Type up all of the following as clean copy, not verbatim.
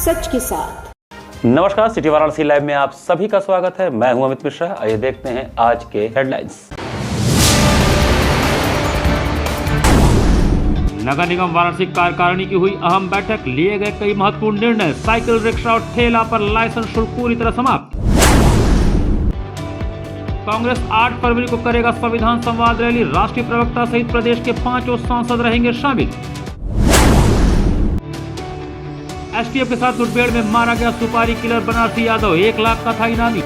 सच के साथ। नमस्कार, सिटी वाराणसी लाइव में आप सभी का स्वागत है। मैं हूं अमित मिश्रा। आइए देखते हैं आज के हेडलाइंस। नगर निगम वाराणसी कार्यकारिणी की हुई अहम बैठक, लिए गए कई महत्वपूर्ण निर्णय। साइकिल, रिक्शा और ठेला पर लाइसेंस शुल्क पूरी तरह समाप्त। कांग्रेस 8 फरवरी को करेगा संविधान संवाद रैली, राष्ट्रीय प्रवक्ता सहित प्रदेश के 5 सांसद रहेंगे शामिल। एसटीएफ के साथ मुठभेड़ में मारा गया सुपारी किलर बनारसी यादव, 1 लाख का था इनामी।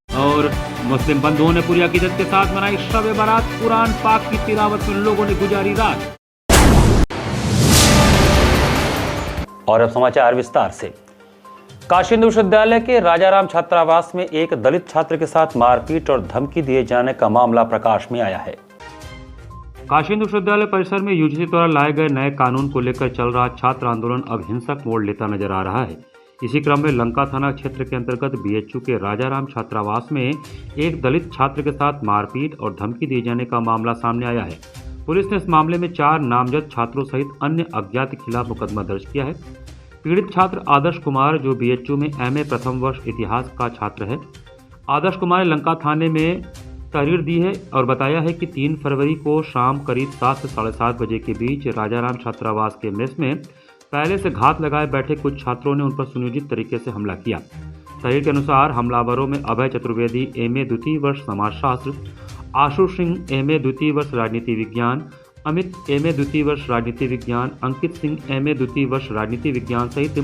और मुस्लिम बंधुओं ने पूरी अकीदत के साथ मनाई शब बारात, कुरान पाक की तिलावत में लोगों ने गुजारी रात। और अब समाचार विस्तार से। काशी हिंदू विश्वविद्यालय के राजाराम छात्रावास में एक दलित छात्र के साथ मारपीट और धमकी दिए जाने का मामला प्रकाश में आया है। काशी हिंदू विश्वविद्यालय परिसर में यूजीसी द्वारा लाए गए नए कानून को लेकर चल रहा छात्र आंदोलन अब हिंसक मोड़ लेता नजर आ रहा है। इसी क्रम में लंका थाना क्षेत्र के अंतर्गत बीएचयू के राजाराम छात्रावास में एक दलित छात्र के साथ मारपीट और धमकी दिए जाने का मामला सामने आया है। पुलिस ने इस मामले में 4 नामजद छात्रों सहित अन्य अज्ञात के खिलाफ मुकदमा दर्ज किया है। पीड़ित छात्र आदर्श कुमार, जो बीएचयू में एमए प्रथम वर्ष इतिहास का छात्र है। आदर्श कुमार ने लंका थाने में तहरीर दी है और बताया है कि 3 फरवरी को शाम करीब 7 से 7:30 बजे के बीच राजाराम छात्रावास के मेस में पहले से घात लगाए बैठे कुछ छात्रों ने उन पर सुनियोजित तरीके से हमला किया। तहरीर के अनुसार हमलावरों में अभय चतुर्वेदी, एमए द्वितीय वर्ष समाजशास्त्र, आशु सिंह, एमए द्वितीय वर्ष राजनीति विज्ञान, अमित, एमए द्वितीय वर्ष राजनीति विज्ञान, अंकित सिंह, एमए द्वितीय वर्ष राजनीति विज्ञान सहित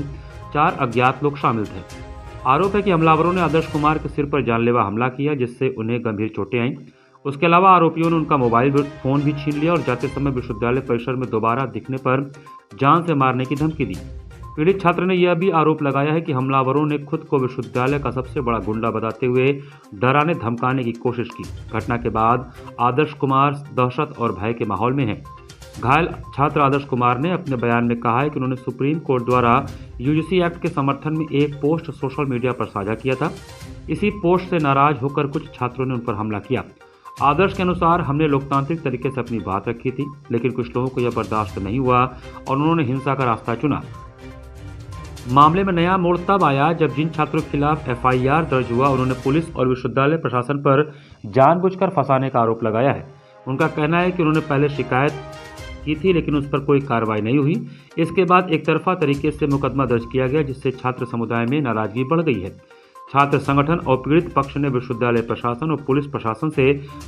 4 अज्ञात लोग शामिल थे। आरोप है कि हमलावरों ने आदर्श कुमार के सिर पर जानलेवा हमला किया, जिससे उन्हें गंभीर चोटें आईं। उसके अलावा आरोपियों ने उनका मोबाइल फोन भी छीन लिया और जाते समय विश्वविद्यालय परिसर में दोबारा दिखने पर जान से मारने की धमकी दी। पीड़ित छात्र ने यह भी आरोप लगाया है कि हमलावरों ने खुद को विश्वविद्यालय का सबसे बड़ा गुंडा बताते हुए डराने धमकाने की कोशिश की। घटना के बाद आदर्श कुमार दहशत और भय के माहौल में है। घायल छात्र आदर्श कुमार ने अपने बयान में कहा है कि उन्होंने सुप्रीम कोर्ट द्वारा यूजीसी एक्ट के समर्थन में एक पोस्ट सोशल मीडिया पर साझा किया था। इसी पोस्ट से नाराज होकर कुछ छात्रों ने उन पर हमला किया। आदर्श के अनुसार, हमने लोकतांत्रिक तरीके से अपनी बात रखी थी, लेकिन कुछ लोगों को यह बर्दाश्त नहीं हुआ और उन्होंने हिंसा का रास्ता चुना। मामले में नया मोड़ तब आया जब जिन छात्रों के खिलाफ एफआईआर दर्ज हुआ, उन्होंने पुलिस और विश्वविद्यालय प्रशासन पर जानबूझकर फंसाने का आरोप लगाया है। उनका कहना है कि उन्होंने पहले शिकायत की थी, लेकिन उस पर कोई कार्रवाई नहीं हुई। इसके बाद एक तरफा तरीके से मुकदमा दर्ज किया गया, जिससे छात्र समुदाय में नाराजगी बढ़ गई है। छात्र संगठन और पीड़ित पक्ष ने विश्वविद्यालय प्रशासन और पुलिस प्रशासन से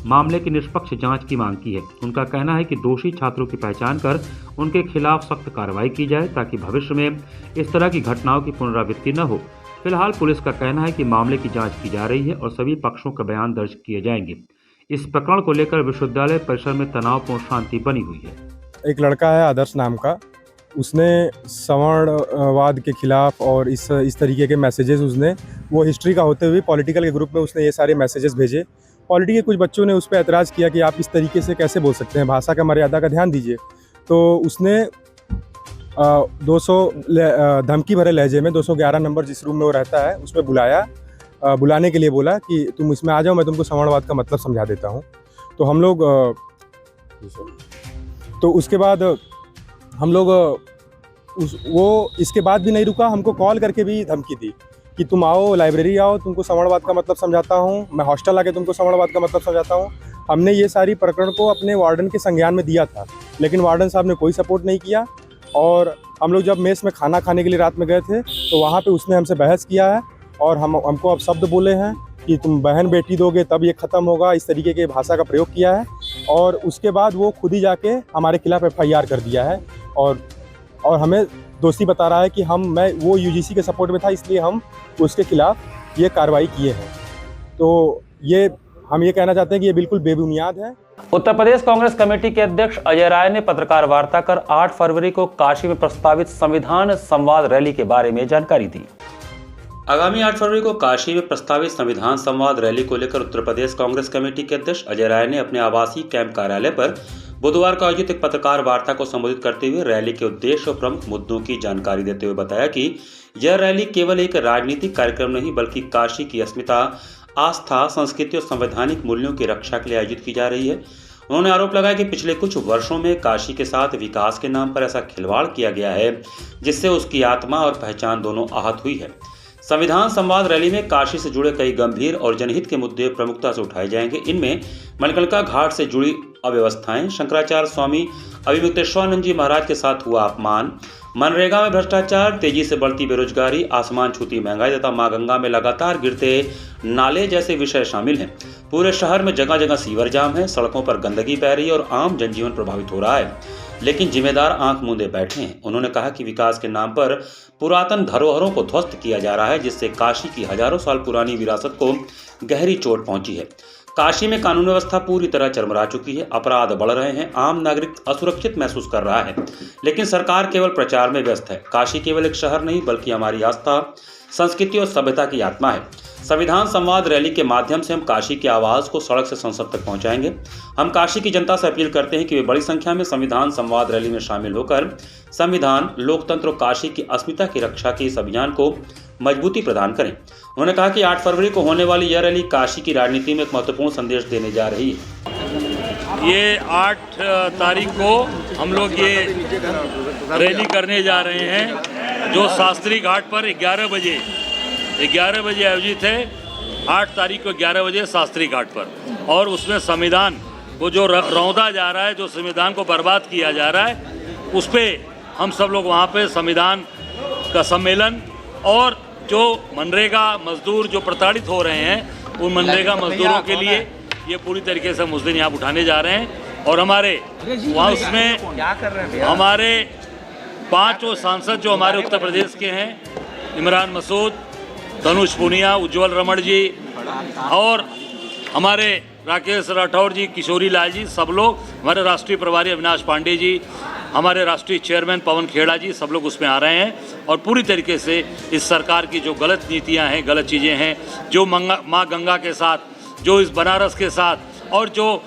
मामले की निष्पक्ष जांच की मांग की है। उनका कहना है कि दोषी छात्रों की पहचान कर उनके खिलाफ सख्त कार्रवाई की जाए, ताकि भविष्य में इस तरह की घटनाओं की पुनरावृत्ति न हो। फिलहाल पुलिस का कहना है कि मामले की जाँच की जा रही है और सभी पक्षों का बयान दर्ज किए जाएंगे। इस प्रकरण को लेकर विश्वविद्यालय परिसर में तनावपूर्ण शांति बनी हुई है। एक लड़का है आदर्श नाम का, उसने सवर्णवाद के खिलाफ और इस तरीके के मैसेजेस उसने वो हिस्ट्री का होते हुए पॉलिटिकल के ग्रुप में उसने ये सारे मैसेजेस भेजे। पॉलिटी के कुछ बच्चों ने उस पर एतराज़ किया कि आप इस तरीके से कैसे बोल सकते हैं, भाषा का मर्यादा का ध्यान दीजिए। तो उसने 200 धमकी भरे लहजे में 211 नंबर जिस रूम में वो रहता है उसमें बुलाने के लिए बोला कि तुम इसमें आ जाओ, मैं तुमको सवर्णवाद का मतलब समझा देता हूँ। तो हम लोग तो उसके बाद हम लोग वो इसके बाद भी नहीं रुका, हमको कॉल करके भी धमकी दी कि तुम आओ, लाइब्रेरी आओ, तुमको सवर्णवाद का मतलब समझाता हूँ, मैं हॉस्टल आके तुमको सवर्णवाद का मतलब समझाता हूँ। हमने ये सारी प्रकरण को अपने वार्डन के संज्ञान में दिया था, लेकिन वार्डन साहब ने कोई सपोर्ट नहीं किया। और हम लोग जब मेस में खाना खाने के लिए रात में गए थे तो वहाँ पर उसने हमसे बहस किया है और हमको अब शब्द बोले हैं कि तुम बहन बेटी दोगे तब ये ख़त्म होगा, इस तरीके के भाषा का प्रयोग किया है। और उसके बाद वो खुद ही जाके हमारे खिलाफ एफआईआर कर दिया है और हमें दोषी बता रहा है कि मैं वो यूजीसी के सपोर्ट में था, इसलिए हम उसके खिलाफ ये कार्रवाई किए हैं। तो हम ये कहना चाहते हैं कि ये बिल्कुल बेबुनियाद है। उत्तर प्रदेश कांग्रेस कमेटी के अध्यक्ष अजय राय ने पत्रकार वार्ता कर 8 फरवरी को काशी में प्रस्तावित संविधान संवाद रैली के बारे में जानकारी दी। आगामी 8 फरवरी को काशी में प्रस्तावित संविधान संवाद रैली को लेकर उत्तर प्रदेश कांग्रेस कमेटी के अध्यक्ष अजय राय ने अपने आवासीय कैंप कार्यालय पर बुधवार को आयोजित एक पत्रकार वार्ता को संबोधित करते हुए रैली के उद्देश्य और प्रमुख मुद्दों की जानकारी देते हुए बताया कि यह रैली केवल एक राजनीतिक कार्यक्रम नहीं, बल्कि काशी की अस्मिता, आस्था, संस्कृति और संवैधानिक मूल्यों की रक्षा के लिए आयोजित की जा रही है। उन्होंने आरोप लगाया कि पिछले कुछ वर्षों में काशी के साथ विकास के नाम पर ऐसा खिलवाड़ किया गया है जिससे उसकी आत्मा और पहचान दोनों आहत हुई है। संविधान संवाद रैली में काशी से जुड़े कई गंभीर और जनहित के मुद्दे प्रमुखता से उठाए जाएंगे। इनमें मणिकर्णिका घाट से जुड़ी अव्यवस्थाएं, शंकराचार्य स्वामी अभिमुक्तेश्वरानंद जी महाराज के साथ हुआ अपमान, मनरेगा में भ्रष्टाचार, तेजी से बढ़ती बेरोजगारी, आसमान छूती महंगाई तथा मां गंगा में लगातार गिरते नाले जैसे विषय शामिल हैं। पूरे शहर में जगह जगह सीवर जाम है, सड़कों पर गंदगी बह रही है और आम जनजीवन प्रभावित हो रहा है, लेकिन जिम्मेदार आंख मूंदे बैठे हैं। उन्होंने कहा कि विकास के नाम पर पुरातन धरोहरों को ध्वस्त किया जा रहा है, जिससे काशी की हजारों साल पुरानी विरासत को गहरी चोट पहुंची है। काशी में कानून व्यवस्था पूरी तरह चरमरा चुकी है, अपराध बढ़ रहे हैं, आम नागरिक असुरक्षित महसूस कर रहा है, लेकिन सरकार केवल प्रचार में व्यस्त है। काशी केवल एक शहर नहीं बल्कि हमारी आस्था, संस्कृति और सभ्यता की आत्मा है। संविधान संवाद रैली के माध्यम से हम काशी की आवाज़ को सड़क से संसद तक पहुंचाएंगे। हम काशी की जनता से अपील करते हैं कि वे बड़ी संख्या में संविधान संवाद रैली में शामिल होकर संविधान, लोकतंत्र और काशी की अस्मिता की रक्षा के इस अभियान को मजबूती प्रदान करें। उन्होंने कहा कि 8 फरवरी को होने वाली यह रैली काशी की राजनीति में एक महत्वपूर्ण संदेश देने जा रही है। ये 8 तारीख को हम लोग ये रैली करने जा रहे हैं, जो शास्त्री घाट पर 11 बजे आयोजित है। 8 तारीख को 11 बजे शास्त्री घाट पर, और उसमें संविधान को जो रौंदा जा रहा है, जो संविधान को बर्बाद किया जा रहा है, उस पर हम सब लोग वहाँ पे संविधान का सम्मेलन, और जो मनरेगा मजदूर जो प्रताड़ित हो रहे हैं उन मनरेगा मजदूरों के लिए ये पूरी तरीके से मुद्दे यहाँ उठाने जा रहे हैं। और हमारे वहाँ उसमें हमारे 5 सांसद जो हमारे उत्तर प्रदेश के हैं, इमरान मसूद, तनुष पुनिया, उज्जवल रमण जी और हमारे राकेश राठौर जी, किशोरी लाल जी, सब लोग, हमारे राष्ट्रीय प्रभारी अविनाश पांडे जी, हमारे राष्ट्रीय चेयरमैन पवन खेड़ा जी, सब लोग उसमें आ रहे हैं। और पूरी तरीके से इस सरकार की जो गलत नीतियां हैं, गलत चीज़ें हैं, जो माँ गंगा के साथ, जो इस बनारस के साथ और जो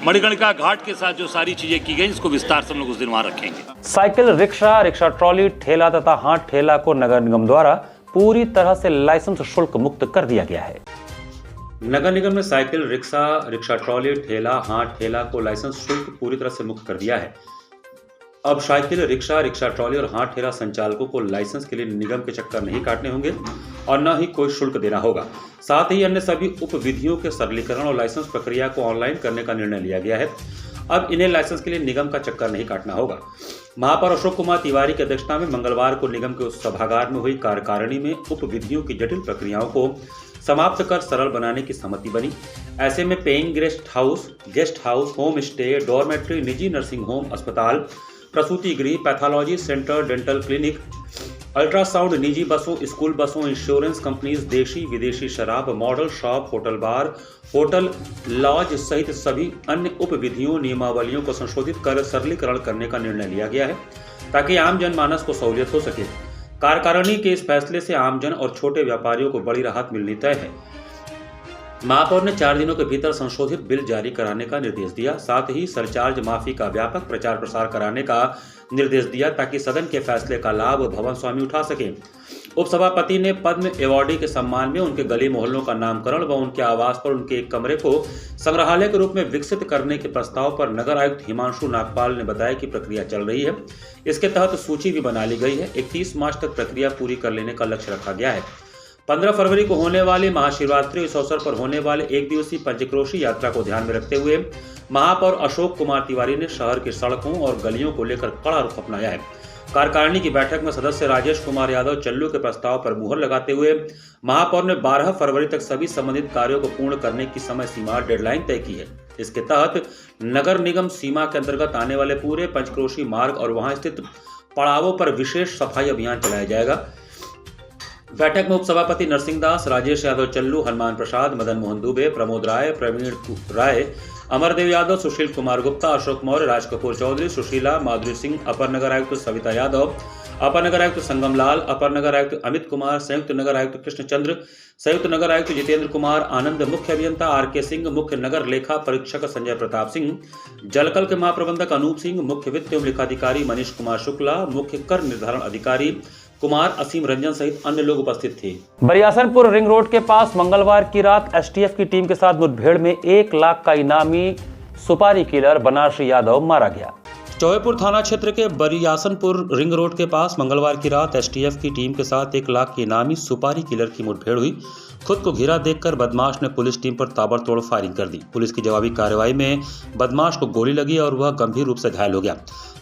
मणिकर्णिका घाट के साथ जो सारी चीज़ें की गई, इसको विस्तार से हम लोग उस दिन वहाँ रखेंगे। साइकिल, रिक्शा, रिक्शा ट्रॉली, ठेला तथा हाथ ठेला को नगर निगम द्वारा पूरी तरह से लाइसेंस शुल्क मुक्त कर दिया गया है। नगर निगम ने साइकिल, रिक्शा, रिक्शा ट्रॉली, ठेला, हाथ ठेला को लाइसेंस शुल्क पूरी तरह से मुक्त कर दिया है। अब साइकिल, रिक्शा, रिक्शा ट्रॉली और हाथ ठेला संचालकों को लाइसेंस के लिए निगम के चक्कर नहीं काटने होंगे और न ही कोई शुल्क देना होगा। साथ ही अन्य सभी उपविधियों के सरलीकरण और लाइसेंस प्रक्रिया को ऑनलाइन करने का निर्णय लिया गया है। अब इन्हें लाइसेंस के लिए निगम का चक्कर नहीं काटना होगा। महापौर अशोक कुमार तिवारी की अध्यक्षता में मंगलवार को निगम के उस सभागार में हुई कार्यकारिणी में उपविधियों की जटिल प्रक्रियाओं को समाप्त कर सरल बनाने की सहमति बनी। ऐसे में paying guest house, home stay, dormitory, निजी नर्सिंग होम, अस्पताल, प्रसूति गृह, pathology centre, dental clinic, ultrasound, निजी बसों, स्कूल बसों, इंश्योरेंस कंपनीज, देशी विदेशी शराब, model shop, hotel bar, hotel lodge सहित सभी अन्य उपविधियों नियमावलियों को संशोधित कर सरलीकरण करने का निर्णय लिया गया है ताकि आम जनमानस को सहूलियत हो सके। कार्यकारिणी के इस फैसले से आमजन और छोटे व्यापारियों को बड़ी राहत मिलनी तय है। महापौर ने 4 दिनों के भीतर संशोधित बिल जारी कराने का निर्देश दिया। साथ ही सरचार्ज माफी का व्यापक प्रचार प्रसार कराने का निर्देश दिया ताकि सदन के फैसले का लाभ भवन स्वामी उठा सके। उपसभापति ने पद्म अवॉर्डी के सम्मान में उनके गली मोहल्लों का नामकरण व उनके आवास पर उनके एक कमरे को संग्रहालय के रूप में विकसित करने के प्रस्ताव पर नगर आयुक्त हिमांशु नागपाल ने बताया कि प्रक्रिया चल रही है। इसके तहत सूची भी बना ली गई है। 31 मार्च तक प्रक्रिया पूरी कर लेने का लक्ष्य रखा गया है। 15 फरवरी को होने वाली महाशिवरात्रि, इस अवसर पर होने वाले 1 दिवसीय पंचक्रोशी यात्रा को ध्यान में रखते हुए महापौर अशोक कुमार तिवारी ने शहर की सड़कों और गलियों को लेकर कड़ा रुख अपनाया है। कार्यकारिणी की बैठक में सदस्य राजेश कुमार यादव चल्लू के प्रस्ताव पर मुहर लगाते हुए महापौर ने 12 फरवरी तक सभी संबंधित कार्यों को पूर्ण करने की समय सीमा डेडलाइन तय की है। इसके तहत नगर निगम सीमा के अंतर्गत आने वाले पूरे पंचक्रोशी मार्ग और वहां स्थित पड़ावों पर विशेष सफाई अभियान चलाया जाएगा। बैठक में उपसभापति नरसिंह दास, राजेश यादव चल्लू, हनुमान प्रसाद, मदन मोहन दुबे, प्रमोद राय, प्रवीण राय, अमरदेव यादव, सुशील कुमार गुप्ता, अशोक मौर्य, राज कपूर चौधरी, सुशीला, माधुरी सिंह, अपर नगर आयुक्त सविता यादव, अपर नगर आयुक्त संगम लाल, अपर नगर आयुक्त अमित कुमार, संयुक्त नगर आयुक्त कृष्णचंद्र, संयुक्त नगर आयुक्त जितेंद्र कुमार आनंद, मुख्य अभियंता आर.के. सिंह, मुख्य नगर लेखा परीक्षक संजय प्रताप सिंह, जलकल के महाप्रबंधक अनूप सिंह, मुख्य वित्त एवं लेखाधिकारी मनीष कुमार शुक्ला, मुख्य कर निर्धारण अधिकारी कुमार असीम रंजन सहित अन्य लोग उपस्थित थे। बरियासनपुर रिंग रोड के पास मंगलवार की रात एसटीएफ की टीम के साथ मुठभेड़ में 1 लाख का इनामी सुपारी किलर बनारसी यादव मारा गया। चौबेपुर थाना क्षेत्र के बरियासनपुर रिंग रोड के पास मंगलवार की रात एसटीएफ की टीम के साथ 1 लाख के इनामी सुपारी किलर की मुठभेड़ हुई। खुद को घिरा देखकर बदमाश ने पुलिस टीम पर ताबड़तोड़ फायरिंग कर दी। पुलिस की जवाबी कार्रवाई में बदमाश को गोली लगी और वह गंभीर रूप से घायल हो गया।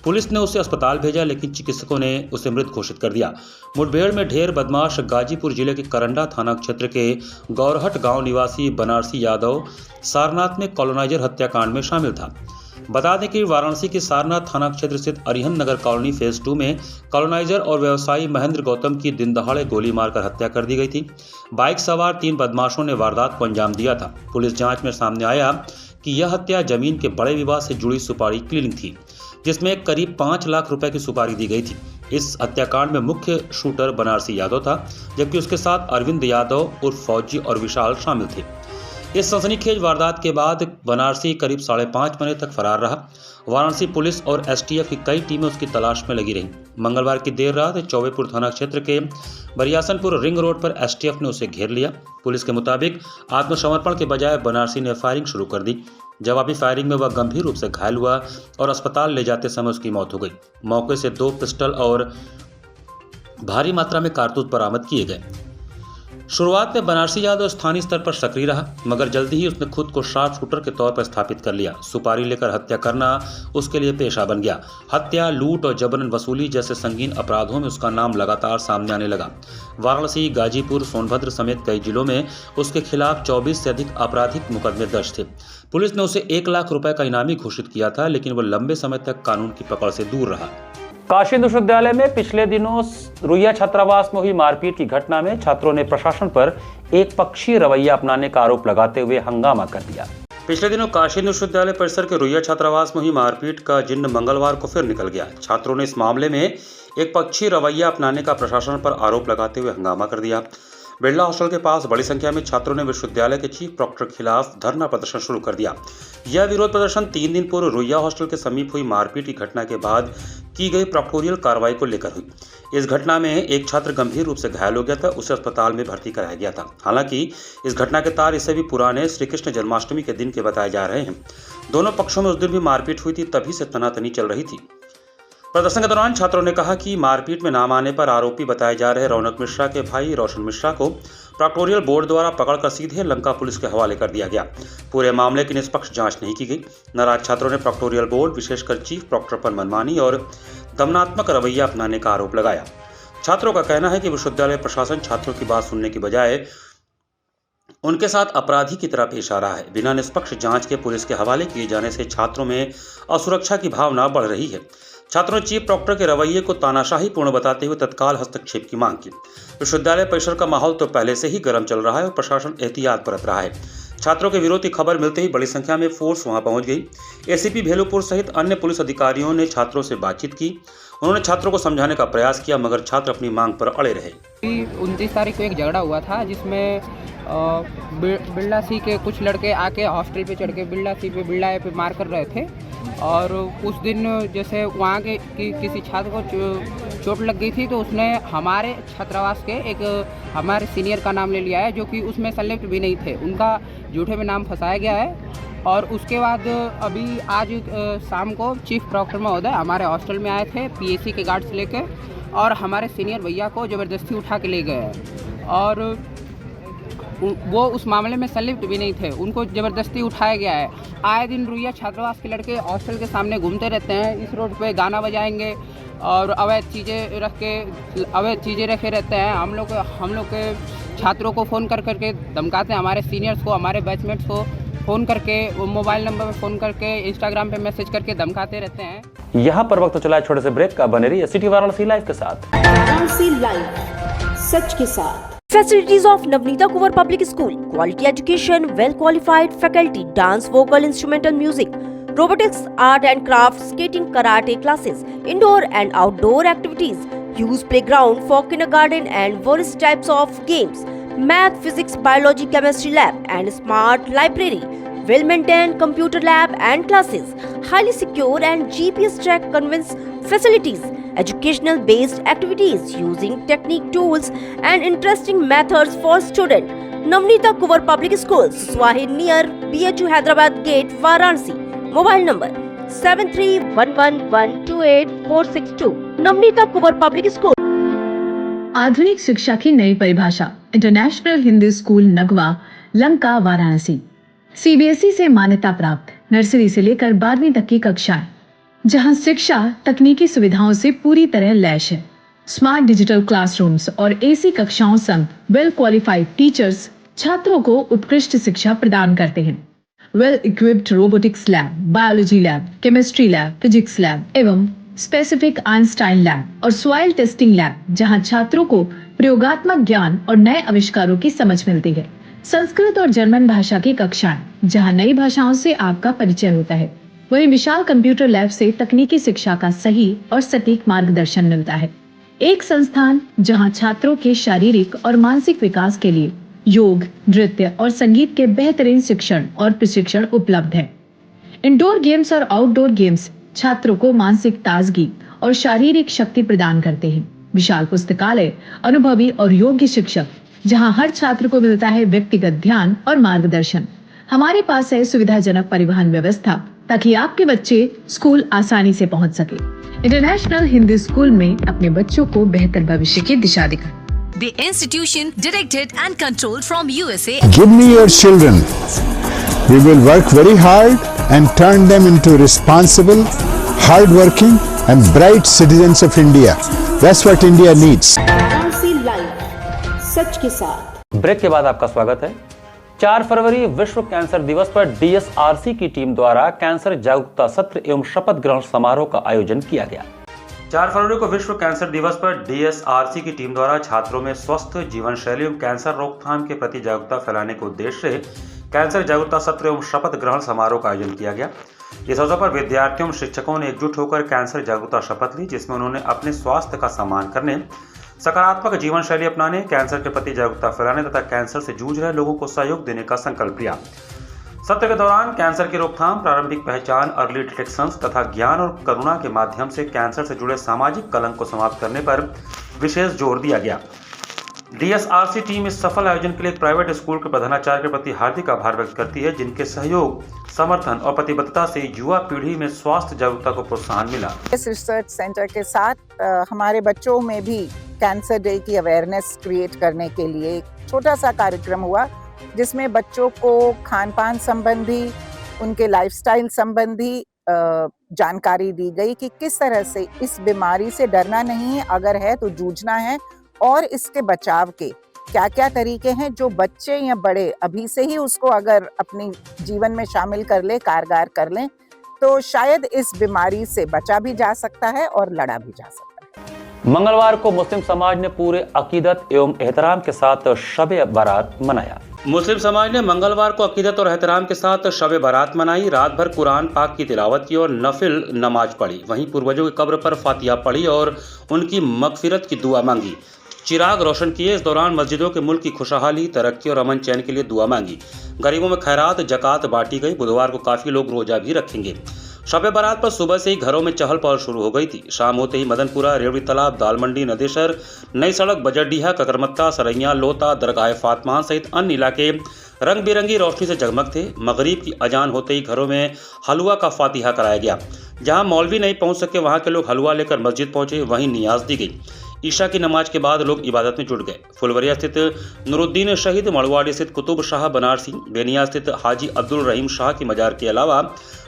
पुलिस ने उसे अस्पताल भेजा, लेकिन चिकित्सकों ने उसे मृत घोषित कर दिया। मुठभेड़ में ढेर बदमाश गाजीपुर जिले के करंडा थाना क्षेत्र के गौरहट गांव निवासी बनारसी यादव सारनाथ में कॉलोनाइजर हत्याकांड में शामिल था। बता दें कि वाराणसी के सारनाथ थाना क्षेत्र स्थित अरिहंत नगर कॉलोनी फेज 2 में कॉलोनाइजर और व्यवसायी महेंद्र गौतम की दिन दहाड़े गोली मारकर हत्या कर दी गई थी। बाइक सवार 3 बदमाशों ने वारदात को अंजाम दिया था। पुलिस जांच में सामने आया कि यह हत्या जमीन के बड़े विवाद से जुड़ी सुपारी क्लीनिंग थी, जिसमें करीब 5 लाख रुपए की सुपारी दी गई थी। इस हत्याकांड में मुख्य शूटर बनारसी यादव था, जबकि उसके साथ अरविंद यादव उर्फ फौजी और विशाल शामिल थे। इस सनसनीखेज वारदात के बाद बनारसी करीब 5.5 महीने तक फरार रहा। वाराणसी पुलिस और एसटीएफ की कई टीमें उसकी तलाश में लगी रहीं। मंगलवार की देर रात चौबेपुर थाना क्षेत्र के बरियासनपुर रिंग रोड पर एसटीएफ ने उसे घेर लिया। पुलिस के मुताबिक आत्मसमर्पण के बजाय बनारसी ने फायरिंग शुरू कर दी। जवाबी फायरिंग में वह गंभीर रूप से घायल हुआ और अस्पताल ले जाते समय उसकी मौत हो गई। मौके से 2 पिस्टल और भारी मात्रा में कारतूस बरामद किए गए। शुरुआत में बनारसी यादव स्थानीय स्तर पर सक्रिय रहा, मगर जल्दी ही उसने खुद को शार्प शूटर के तौर पर स्थापित कर लिया। सुपारी लेकर हत्या करना उसके लिए पेशा बन गया। हत्या, लूट और जबरन वसूली जैसे संगीन अपराधों में उसका नाम लगातार सामने आने लगा। वाराणसी, गाजीपुर, सोनभद्र समेत कई जिलों में उसके खिलाफ 24 से अधिक आपराधिक मुकदमे दर्ज थे। पुलिस ने उसे 1 लाख रुपए का इनामी घोषित किया था, लेकिन वह लंबे समय तक कानून की पकड़ से दूर रहा। काशी हिंदू विश्वविद्यालय में पिछले दिनों रुइया छात्रावास में हुई मारपीट की घटना में छात्रों ने प्रशासन पर एक पक्षीय रवैया अपनाने का आरोप लगाते हुए हंगामा कर दिया। पिछले दिनों काशी हिंदू विश्वविद्यालय परिसर के रुइया छात्रावास में हुई मारपीट का जिन्न मंगलवार को फिर निकल गया। छात्रों ने इस मामले में एक पक्षीय रवैया अपनाने का प्रशासन पर आरोप लगाते हुए हंगामा कर दिया। बिरला हॉस्टल के पास बड़ी संख्या में छात्रों ने विश्वविद्यालय के चीफ प्रॉक्टर के खिलाफ धरना प्रदर्शन शुरू कर दिया। यह विरोध प्रदर्शन 3 दिन पूर्व रुइया हॉस्टल के समीप हुई मारपीट की घटना के बाद की गई प्रॉक्टोरियल कार्रवाई को लेकर हुई। इस घटना में एक छात्र गंभीर रूप से घायल हो गया था, उसे अस्पताल में भर्ती कराया गया था। हालांकि इस घटना के तार इससे भी पुराने श्री कृष्ण जन्माष्टमी के दिन के बताए जा रहे हैं। दोनों पक्षों में उस दिन भी मारपीट हुई थी, तभी से तनातनी चल रही थी। प्रदर्शन के दौरान छात्रों ने कहा कि मारपीट में नाम आने पर आरोपी बताए जा रहे रौनक मिश्रा के भाई रोशन मिश्रा को प्रॉक्टोरियल बोर्ड द्वारा पकड़कर सीधे लंका पुलिस के हवाले कर दिया गया। पूरे मामले की निष्पक्ष जांच नहीं की गई। नाराज छात्रों ने प्रॉक्टोरियल बोर्ड, विशेषकर चीफ प्रॉक्टर पर मनमानी और दमनात्मक रवैया अपनाने का आरोप लगाया। छात्रों का कहना है कि विश्वविद्यालय प्रशासन छात्रों की बात सुनने की बजाय उनके साथ अपराधी की तरह पेश आ रहा है। बिना निष्पक्ष जांच के पुलिस के हवाले किए जाने से छात्रों में असुरक्षा की भावना बढ़ रही है। छात्रों ने चीफ प्रॉक्टर के रवैये को तानाशाही पूर्ण बताते हुए तत्काल हस्तक्षेप की मांग की। विश्वविद्यालय परिसर का माहौल तो पहले से ही गर्म चल रहा है और प्रशासन एहतियात बरत रहा है। छात्रों के विरोध की खबर मिलते ही बड़ी संख्या में फोर्स वहां पहुंच गई। एसीपी भेलुपुर सहित अन्य पुलिस अधिकारियों ने छात्रों से बातचीत की। उन्होंने छात्रों को समझाने का प्रयास किया, मगर छात्र अपनी मांग पर अड़े रहे। 29 तारीख को एक झगड़ा हुआ था, जिसमें बिरला सी के कुछ लड़के आके हॉस्टल पे चढ़ के बिरला पे मार कर रहे थे। और उस दिन जैसे वहाँ के किसी छात्र को चोट लग गई थी, तो उसने हमारे छात्रावास के एक हमारे सीनियर का नाम ले लिया है, जो कि उसमें संलिप्त भी नहीं थे। उनका झूठे में नाम फंसाया गया है। और उसके बाद अभी आज शाम को चीफ प्रॉक्टर महोदय हमारे हॉस्टल में आए थे पीएसी के गार्ड से लेकर, और हमारे सीनियर भैया को ज़बरदस्ती उठा के ले गए हैं। और वो उस मामले में संलिप्त भी नहीं थे, उनको ज़बरदस्ती उठाया गया है। आए दिन रुइया छात्रावास के लड़के हॉस्टल के सामने घूमते रहते हैं, इस रोड पे गाना बजाएंगे और अवैध चीज़ें रखे रहते हैं। हम लोग के छात्रों को फ़ोन कर करके धमकाते हैं, हमारे सीनियर्स को, हमारे बैचमेट्स को फ़ोन करके, मोबाइल नंबर पे फ़ोन करके, इंस्टाग्राम पे मैसेज करके धमकाते रहते हैं। यहाँ पर वक्त चला है छोटे से ब्रेक का। बने रहिए सिटी वाराणसी लाइव के साथ। वाराणसी लाइव, सच के साथ। Facilities of Navneeta Kuvar Public School, quality education, well qualified faculty, dance, vocal, instrumental music, robotics, art and crafts, skating, karate classes, indoor and outdoor activities, use playground for kindergarten and various types of games, math, physics, biology, chemistry lab and smart library, well maintained computer lab and classes, highly secure and GPS track conveyance facilities, educational based activities using technique tools and interesting methods for students. Navneeta Kuvar Public Schools, Swahid near BHU Hyderabad Gate, Varanasi. Mobile number 7311128462। Navneeta Kunwar public school. आधुनिक शिक्षा की नई परिभाषा। International Hindi school Nagwa, Lanka, Varanasi. CBSE से मान्यता प्राप्त nursery से लेकर 12वीं तक की कक्षाएं, जहां शिक्षा तकनीकी सुविधाओं से पूरी तरह लैस है। स्मार्ट डिजिटल क्लासरूम्स और एसी कक्षाओं संग वेल क्वालिफाइड टीचर्स छात्रों को उत्कृष्ट शिक्षा प्रदान करते हैं। Well equipped robotics lab, biology lab, chemistry lab, physics lab एवं स्पेसिफिक आइंस्टाइन लैब और सॉइल टेस्टिंग लैब, जहां छात्रों को प्रयोगात्मक ज्ञान और नए आविष्कारों की समझ मिलती है। संस्कृत और जर्मन भाषा की कक्षाएं, जहां नई भाषाओं से आपका परिचय होता है। वहीं विशाल कंप्यूटर लैब से तकनीकी शिक्षा का सही और सटीक मार्गदर्शन मिलता है। एक संस्थान जहां छात्रों के शारीरिक और मानसिक विकास के लिए योग, नृत्य और संगीत के बेहतरीन शिक्षण और प्रशिक्षण उपलब्ध है। इंडोर गेम्स और आउटडोर गेम्स छात्रों को मानसिक ताजगी और शारीरिक शक्ति प्रदान करते हैं। विशाल पुस्तकालय, अनुभवी और योग्य शिक्षक, जहां हर छात्र को मिलता है व्यक्तिगत ध्यान और मार्गदर्शन। हमारे पास है सुविधाजनक परिवहन व्यवस्था, ताकि आपके बच्चे स्कूल आसानी से पहुंच सके। इंटरनेशनल हिंदी स्कूल में अपने बच्चों को बेहतर भविष्य की दिशा दिखाएं। The institution directed and controlled from USA. Give me your children. We will work very hard and turn them into responsible, hard-working and bright citizens of India. That's what India needs. RC live, सच के साथ। Break के बाद आपका स्वागत है। 4 फरवरी विश्व cancer दिवस पर DSRC की टीम द्वारा कैंसर जागरूकता सत्र एवं शपथ ग्रहण समारोह का आयोजन किया गया। 4 फरवरी को विश्व कैंसर दिवस पर DSRC की टीम द्वारा छात्रों में स्वस्थ जीवन शैली एवं कैंसर रोकथाम के प्रति जागरूकता फैलाने के उद्देश्य से कैंसर जागरूकता सत्र एवं शपथ ग्रहण समारोह का आयोजन किया गया। इस अवसर पर विद्यार्थियों और शिक्षकों ने एकजुट होकर कैंसर जागरूकता शपथ ली, जिसमें उन्होंने अपने स्वास्थ्य का सम्मान करने, सकारात्मक जीवन शैली अपनाने, कैंसर के प्रति जागरूकता फैलाने तथा कैंसर से जूझ रहे लोगों को सहयोग देने का संकल्प लिया। सत्र के दौरान कैंसर की रोकथाम, प्रारंभिक पहचान, अर्ली डिटेक्शन तथा ज्ञान और करुणा के माध्यम से कैंसर से जुड़े सामाजिक कलंक को समाप्त करने पर विशेष जोर दिया गया। DSRC टीम इस सफल आयोजन के लिए एक प्राइवेट स्कूल के प्रधानाचार्य के प्रति हार्दिक आभार व्यक्त करती है, जिनके सहयोग, समर्थन और प्रतिबद्धता से युवा पीढ़ी में स्वास्थ्य जागरूकता को प्रोत्साहन मिला। इस रिसर्च सेंटर के साथ हमारे बच्चों में भी कैंसर डे की अवेयरनेस क्रिएट करने के लिए एक छोटा सा कार्यक्रम हुआ, जिसमें बच्चों को खान पान संबंधी, उनके लाइफस्टाइल संबंधी जानकारी दी गई कि किस तरह से इस बीमारी से डरना नहीं है, अगर है तो जूझना है, और इसके बचाव के क्या क्या तरीके हैं जो बच्चे या बड़े अभी से ही उसको अगर अपनी जीवन में शामिल कर ले, कारगर कर लें, तो शायद इस बीमारी से बचा भी जा सकता है और लड़ा भी जा सकता है। मंगलवार को मुस्लिम समाज ने पूरे अकीदत एवं एहतराम के साथ शब बारात मनाया। मुस्लिम समाज ने मंगलवार को अकीदत और एहतराम के साथ शब बारात मनाई। रात भर कुरान पाक की तिलावत की और नफिल नमाज पढ़ी। वहीं पूर्वजों की कब्र पर फातिहा पढ़ी और उनकी मगफिरत की दुआ मांगी। चिराग रोशन किए। इस दौरान मस्जिदों के मुल्क की खुशहाली, तरक्की और अमन चैन के लिए दुआ मांगी। गरीबों में खैरात, जकात बांटी गई। बुधवार को काफी लोग रोजा भी रखेंगे। शब बारात पर सुबह से ही घरों में चहल पहल शुरू हो गई थी। शाम होते ही मदनपुरा, रेवड़ी तालाब, दालमंडी, नदेसर, नई सड़क, बजरडीहा, ककरमत्ता, सरैया, लोता, दरगाह फातमा सहित अन्य इलाके रंग बिरंगी रोशनी से जगमग थे। मगरिब की अजान होते ही घरों में हलवा का फातिहा कराया गया। जहां मौलवी नहीं पहुंच सके, वहां के लोग हलवा लेकर मस्जिद पहुंचे। वहीं नियाज दी गई। ईशा की नमाज के बाद लोग इबादत में जुट गए। फुलवरिया स्थित नूरुद्दीन शहीद, मड़वाड़ी स्थित कुतुब शाह बनारसी, बेनिया स्थित हाजी अब्दुल रहीम शाह की मजार के अलावा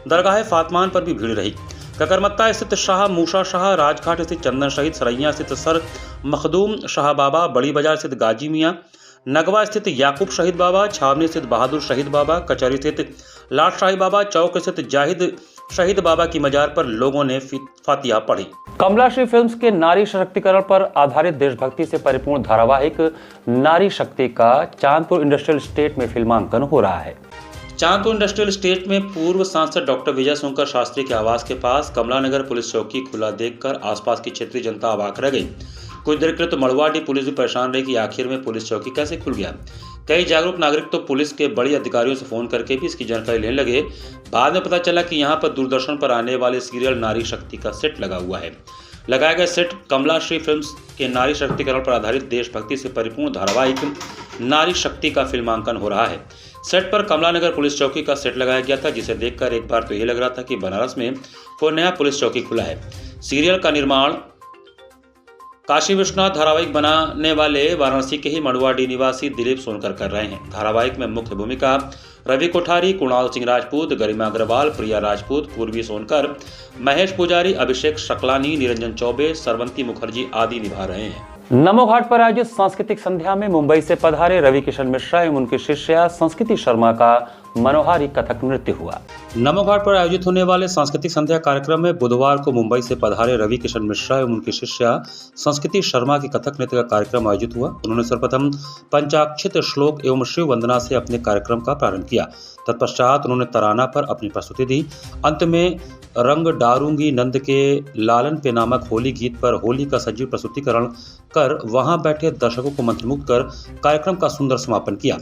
दरगाह फातमान पर भी भीड़ रही। ककरमत्ता स्थित शाह मूसा शाह, राजघाट स्थित चंदन शहीद, सरैया स्थित सर मखदूम शाह बाबा, बड़ी बाजार स्थित गाजी मियाँ, नगवा स्थित याकूब शहीद बाबा, छावनी स्थित बहादुर शहीद बाबा, कचहरी स्थित लाट शाही बाबा, चौक स्थित जाहिद शहीद बाबा की मजार पर लोगों ने फातिहा पढ़ी। कमला श्री फिल्म्स के नारी सशक्तिकरण पर आधारित देशभक्ति से परिपूर्ण धारावाहिक नारी शक्ति का चांदपुर इंडस्ट्रियल एस्टेट में फिल्मांकन हो रहा है। चांदपुर इंडस्ट्रियल एस्टेट में पूर्व सांसद डॉक्टर विजय शंकर शास्त्री के आवास के पास कमलानगर पुलिस चौकी खुला देखकर आसपास की क्षेत्रीय जनता अवाक रह गई। कुछ देर के लिए तो मड़वाडी पुलिस भी परेशान रही कि आखिर में पुलिस चौकी कैसे खुल गया। कई जागरूक नागरिक तो पुलिस के बड़ी अधिकारियों से फोन करके भी इसकी जानकारी लेने लगे। बाद में पता चला कि यहाँ पर दूरदर्शन पर आने वाले सीरियल नारी शक्ति का सेट लगा हुआ है। लगाया गया सेट कमला श्री फिल्म्स के नारी शक्तिकरण पर आधारित देशभक्ति से परिपूर्ण धारावाहिक नारी शक्ति का फिल्मांकन हो रहा है। सेट पर कमलानगर पुलिस चौकी का सेट लगाया गया था, जिसे देखकर एक बार तो ये लग रहा था कि बनारस में कोई नया पुलिस चौकी खुला है। सीरियल का निर्माण काशी विश्वनाथ धारावाहिक बनाने वाले वाराणसी के ही मड़ुआडी निवासी दिलीप सोनकर कर रहे हैं। धारावाहिक में मुख्य भूमिका रवि कोठारी, कुणाल सिंह राजपूत, गरिमा अग्रवाल, प्रिया राजपूत, पूर्वी सोनकर, महेश पुजारी, अभिषेक शकलानी, निरंजन चौबे, सरवंती मुखर्जी आदि निभा रहे हैं। नमो घाट पर आयोजित सांस्कृतिक संध्या में मुंबई से पधारे रवि किशन मिश्रा एवं उनकी शिष्या संस्कृति शर्मा का मनोहारी कथक नृत्य हुआ। नमो घाट पर आयोजित होने वाले सांस्कृतिक संध्या कार्यक्रम में बुधवार को मुंबई से पधारे रवि किशन मिश्रा एवं उनकी शिष्या संस्कृति शर्मा की कथक नृत्य का कार्यक्रम आयोजित हुआ। उन्होंने सर्वप्रथम पंचाक्षित श्लोक एवं शिव वंदना से अपने कार्यक्रम का प्रारंभ किया। तत्पश्चात उन्होंने तराना पर अपनी प्रस्तुति दी। अंत में रंग डारूंगी नंद के लालन पे नामक होली गीत पर होली का सजीव प्रस्तुतिकरण कर वहां बैठे दर्शकों को मंत्रमुग्ध कर कार्यक्रम का सुंदर समापन किया।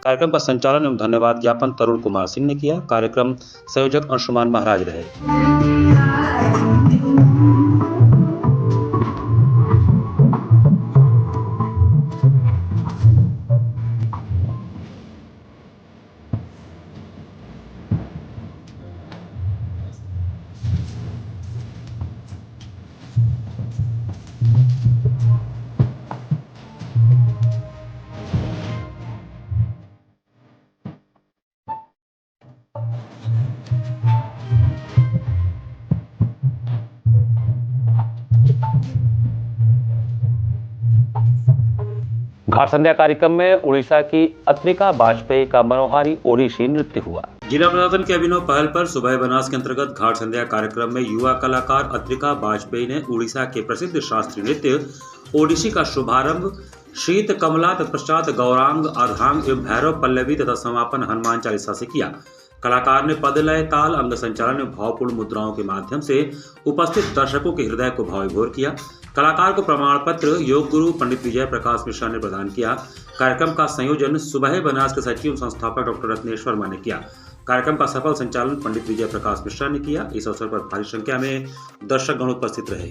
कार्यक्रम का संचालन एवं धन्यवाद ज्ञापन तरुण कुमार सिंह ने किया। कार्यक्रम संयोजक अंशुमान महाराज रहे। घाट संध्या कार्यक्रम में उड़ीसा की अत्रिका वाजपेयी का मनोहारी ओडिसी नृत्य हुआ। जिला प्रशासन के अभिनव पहल पर सुबह बनास के अंतर्गत घाट संध्या कार्यक्रम में युवा कलाकार अत्रिका वाजपेयी ने उड़ीसा के प्रसिद्ध शास्त्रीय नृत्य ओडिसी का शुभारंभ शीत कमला, तत्पश्चात गौरांग, अर्धांग एवं भैरव पल्लवी तथा समापन हनुमान चालीसा से किया। कलाकार ने पद, लय, ताल, अंग संचालन में भावपूर्ण मुद्राओं के माध्यम से उपस्थित दर्शकों के हृदय को भावविभोर किया। कलाकार को प्रमाण पत्र योग गुरु पंडित विजय प्रकाश मिश्रा ने प्रदान किया। कार्यक्रम का संयोजन सुबह बनास के सचिव संस्थापक डॉक्टर रत्नेश वर्मा ने किया। कार्यक्रम का सफल संचालन पंडित विजय प्रकाश मिश्रा ने किया। इस अवसर पर भारी संख्या में दर्शकगण उपस्थित रहे।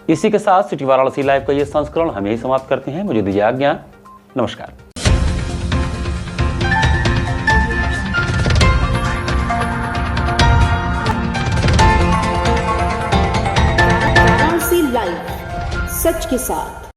इसी के साथ सिटी वाराणसी लाइव का ये संस्करण हम यही समाप्त करते हैं। मुझे दीजिए आज्ञा। नमस्कार। वाराणसी लाइव, सच के साथ।